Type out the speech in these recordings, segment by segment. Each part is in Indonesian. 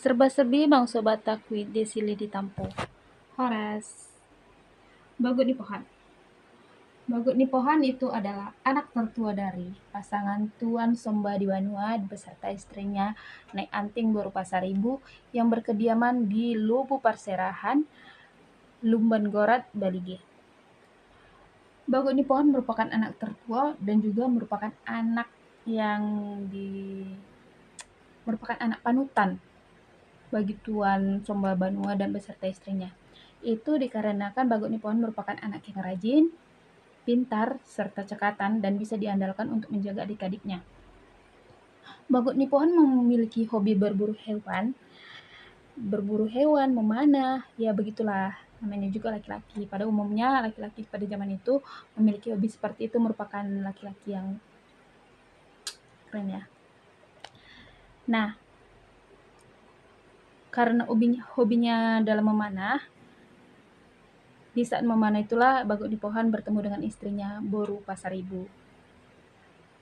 Serba-serbi Bang Sobat Takwid Desili ditampu. Horas. Bagut di Pohan. Bagut di Pohan itu adalah anak tertua dari pasangan Tuan Somba di Banua beserta istrinya Nek Anting berupa Saribu yang berkediaman di Lubu Parserahan, Lumban Gorat, Balige. Bagut di Pohan merupakan anak tertua dan juga merupakan anak yang merupakan anak panutan bagi Tuan Somba Banua dan beserta istrinya. Itu dikarenakan Bagut Nipohan merupakan anak yang rajin, pintar, serta cekatan dan bisa diandalkan untuk menjaga adik-adiknya. Bagut Nipohan memiliki hobi berburu hewan, memanah, ya begitulah namanya juga laki-laki. Pada umumnya laki-laki pada zaman itu memiliki hobi seperti itu, merupakan laki-laki yang keren ya. Nah, karena hobinya dalam memanah, di saat memanah itulah Bagut Nipohan bertemu dengan istrinya Boru Pasaribu.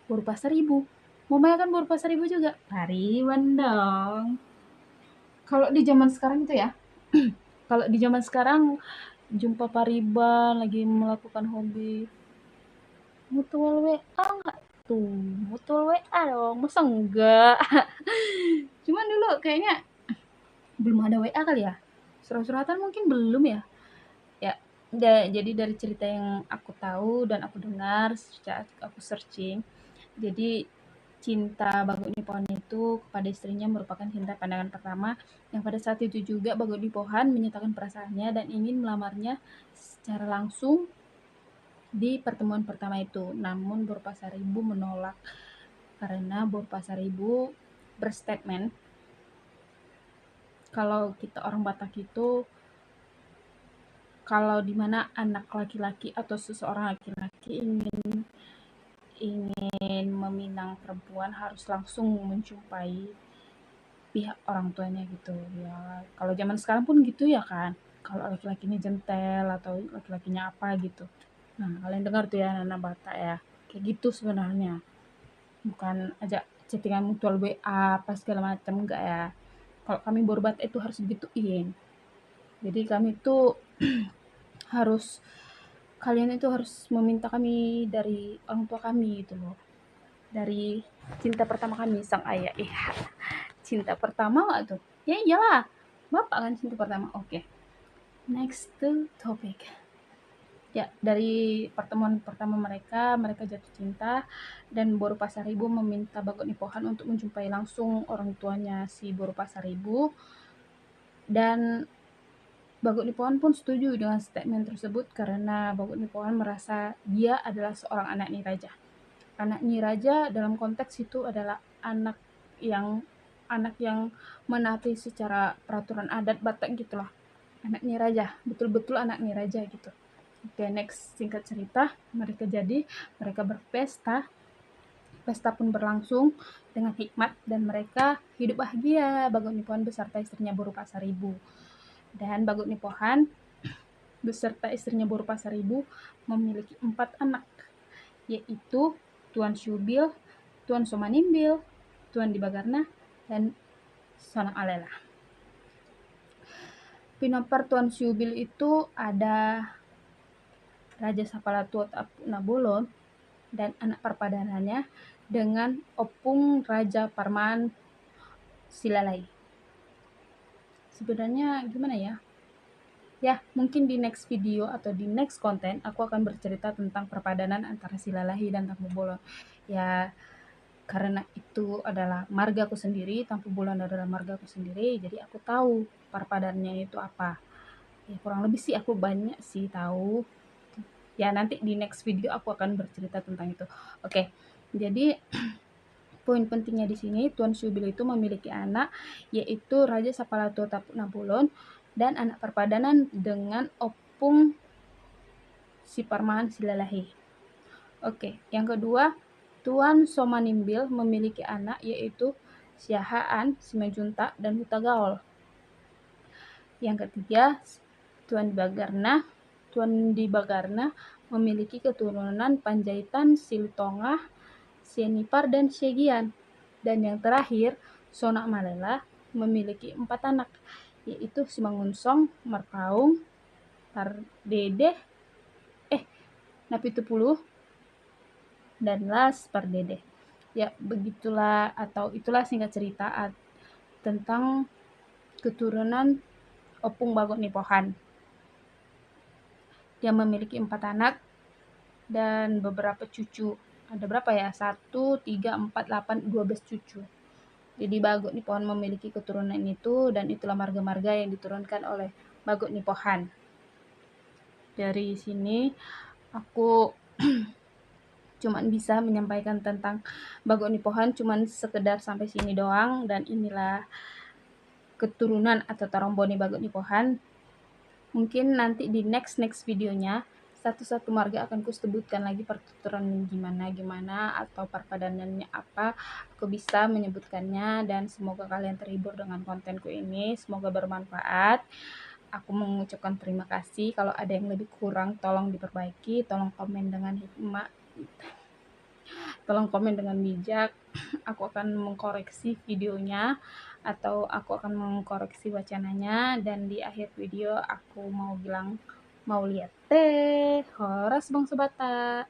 Boru Pasaribu? Mamanya kan Boru Pasaribu juga? Pariwan dong. Kalau di zaman sekarang itu ya, kalau di zaman sekarang jumpa Pariban lagi melakukan hobi mutual WA nggak tuh? Mutual WA dong, masa enggak? Cuman dulu kayaknya belum ada WA kali ya? Surat-suratan mungkin belum ya? Ya, jadi dari cerita yang aku tahu dan aku dengar saat aku searching, jadi cinta Bagut Nipohan itu kepada istrinya merupakan cinta pandangan pertama yang pada saat itu juga Bagut Nipohan menyatakan perasaannya dan ingin melamarnya secara langsung di pertemuan pertama itu. Namun Boru Pasaribu menolak karena Boru Pasaribu berstatement kalau kita orang Batak itu kalau dimana anak laki-laki atau seseorang laki-laki ingin meminang perempuan harus langsung menjumpai pihak orang tuanya gitu ya. Kalau zaman sekarang pun gitu ya kan, kalau laki-lakinya jentel atau laki-lakinya apa gitu. Nah, kalian dengar tuh ya anak Batak ya, kayak gitu sebenarnya, bukan ajak chattingan mutual WA apa segala macam, enggak ya. Kalau kami Boru Batak itu harus digituin. Jadi kami tuh harus kalian itu harus meminta kami dari orang tua kami gitu loh, dari cinta pertama kami sang ayah. Cinta pertama nggak tuh? Ya iyalah, bapak kan cinta pertama. Oke, next to topic. Ya, dari pertemuan pertama mereka jatuh cinta dan Boru Pasaribu meminta Bagut Nipohan untuk menjumpai langsung orang tuanya si Boru Pasaribu, dan Bagut Nipohan pun setuju dengan statement tersebut karena Bagut Nipohan merasa dia adalah seorang anak Niraja. Anak Niraja dalam konteks itu adalah anak yang menaati secara peraturan adat Batak gitulah. Anak Niraja, betul-betul anak Niraja gitu. Oke, next, singkat cerita, mereka berpesta. Pesta pun berlangsung dengan hikmat dan mereka hidup bahagia, Bagut Nipohan beserta istrinya Boru Pasaribu. Dan Bagut Nipohan beserta istrinya Boru Pasaribu memiliki 4 anak, yaitu Tuan Syubil, Tuan Somanimbil, Tuan Dibagarna, dan Sonang Alela. Pinopar Tuan Syubil itu ada Raja Sapalatua Tapu Nabolon dan anak perpadanannya dengan Opung Raja Parman Silalai. Sebenarnya gimana ya? Ya, mungkin di next video atau di next konten aku akan bercerita tentang perpadanan antara Silalahi dan Tampu Bolon. Ya, karena itu adalah margaku sendiri, Tampu Bolon adalah margaku sendiri, jadi aku tahu perpadanannya itu apa. Ya, kurang lebih sih aku banyak sih tahu. Ya, nanti di next video aku akan bercerita tentang itu. Oke, jadi poin pentingnya di sini Tuan Syubil itu memiliki anak, yaitu Raja Sapalatua Tapu Nabolon dan anak perpadanan dengan Opung Siparman Silalahi. Oke, yang kedua, Tuan Somanimbil memiliki anak, yaitu Siahaan, Simajunta, dan Hutagaol. Yang ketiga, Tuan Dibagarna memiliki keturunan Panjaitan, Silitongah, Sianipar, dan Syegian. Dan yang terakhir, Sonak Malela memiliki 4 anak, yaitu Simangunsong, Markaung, Pardede, Napitupuluh, dan Las Pardede. Ya, begitulah atau itulah singkat cerita tentang keturunan Opung Bagot Nipohan. Dia memiliki 4 anak dan beberapa cucu. Ada berapa ya? 1, 3, 4, 8, 12 cucu. Jadi Bagot Nipohan memiliki keturunan itu, dan itulah marga-marga yang diturunkan oleh Bagot Nipohan. Dari sini aku cuman bisa menyampaikan tentang Bagot Nipohan cuman sekedar sampai sini doang, dan inilah keturunan atau Taromboni Bagot Nipohan. Mungkin nanti di next videonya satu-satu marga akan kusebutkan lagi pertuturan gimana atau perpadanannya apa, aku bisa menyebutkannya, dan semoga kalian terhibur dengan kontenku ini, semoga bermanfaat. Aku mengucapkan terima kasih, kalau ada yang lebih kurang tolong diperbaiki, tolong komen dengan hikmah, tolong komen dengan bijak. Aku akan mengkoreksi videonya atau aku akan mengkoreksi wacananya, dan di akhir video aku mau bilang mau lihat teh horas bangsa Bata.